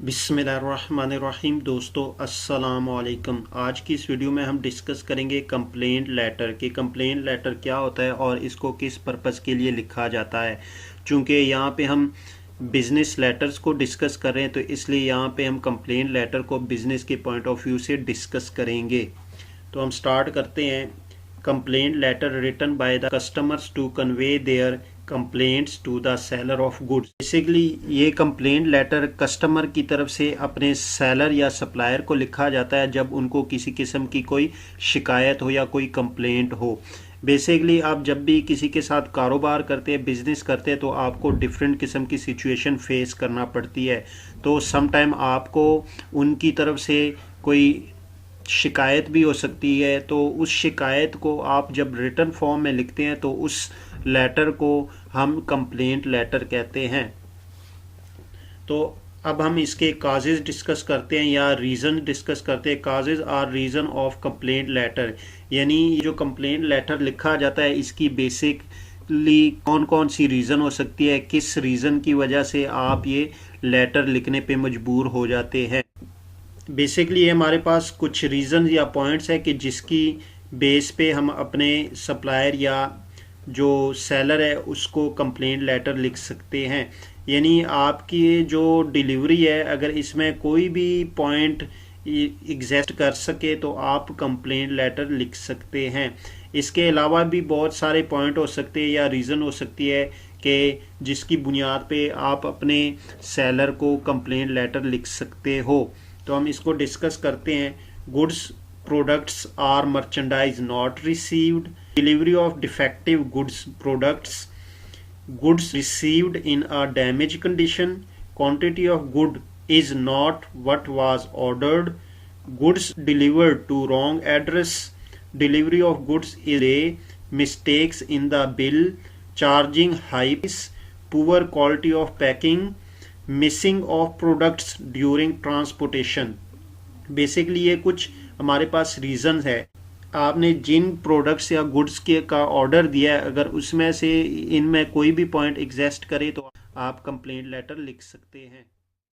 बिस्मिल्लाहिर्रहमानिर्रहीम। दोस्तों अस्सलाम वालेकुम। आज की इस वीडियो में हम डिस्कस करेंगे कंप्लेंट लेटर कि कंप्लेंट लेटर क्या होता है और इसको किस पर्पज़ के लिए लिखा जाता है। चूँकि यहाँ पे हम बिज़नेस लेटर्स को डिस्कस कर रहे हैं तो इसलिए यहाँ पे हम कंप्लेंट लेटर को बिज़नेस के पॉइंट ऑफ व्यू से डिस्कस करेंगे। तो हम स्टार्ट करते हैं। Complaint letter written by the customers to convey their complaints to the seller of goods. Basically ये कंप्लेंट लेटर कस्टमर की तरफ से अपने सेलर या सप्लायर को लिखा जाता है जब उनको किसी किस्म की कोई शिकायत हो या कोई कंप्लेंट हो। बेसिकली आप जब भी किसी के साथ कारोबार करते हैं, बिजनेस करते हैं, तो आपको डिफरेंट किस्म की सिचुएशन फेस करना पड़ती है। तो सम टाइम आपको उनकी तरफ से कोई शिकायत भी हो सकती है, तो उस शिकायत को आप जब रिटन फॉर्म में लिखते हैं तो उस लेटर को हम कंप्लेंट लेटर कहते हैं। तो अब हम इसके काजेज डिस्कस करते हैं या रीज़न डिस्कस करते हैं। Causes or reason of complaint letter, यानी जो कंप्लेंट लेटर लिखा जाता है इसकी बेसिकली कौन कौन सी रीज़न हो सकती है, किस रीज़न की वजह से आप ये लेटर लिखने पे मजबूर हो जाते हैं। बेसिकली ये हमारे पास कुछ रीज़न या पॉइंट्स है कि जिसकी बेस पे हम अपने सप्लायर या जो सेलर है उसको कंप्लेंट लेटर लिख सकते हैं। यानी आपकी जो डिलीवरी है अगर इसमें कोई भी पॉइंट एग्जिस्ट कर सके तो आप कंप्लेंट लेटर लिख सकते हैं। इसके अलावा भी बहुत सारे पॉइंट हो सकते हैं या रीज़न हो सकती है कि जिसकी बुनियाद पे आप अपने सेलर को कंप्लेंट लेटर लिख सकते हो। तो हम इसको डिस्कस करते हैं। Goods products or merchandise not received, delivery of defective goods products, goods received in a damaged condition, quantity of good is not what was ordered, goods delivered to wrong address, delivery of goods is a mistakes in the bill, charging high price, poor quality of packing, missing of products during transportation। Basically ये कुछ हमारे पास reasons है। आपने जिन products या goods के का order दिया है अगर उसमें से इनमें कोई भी पॉइंट एग्जिस्ट करे तो आप कंप्लेंट लेटर लिख सकते हैं।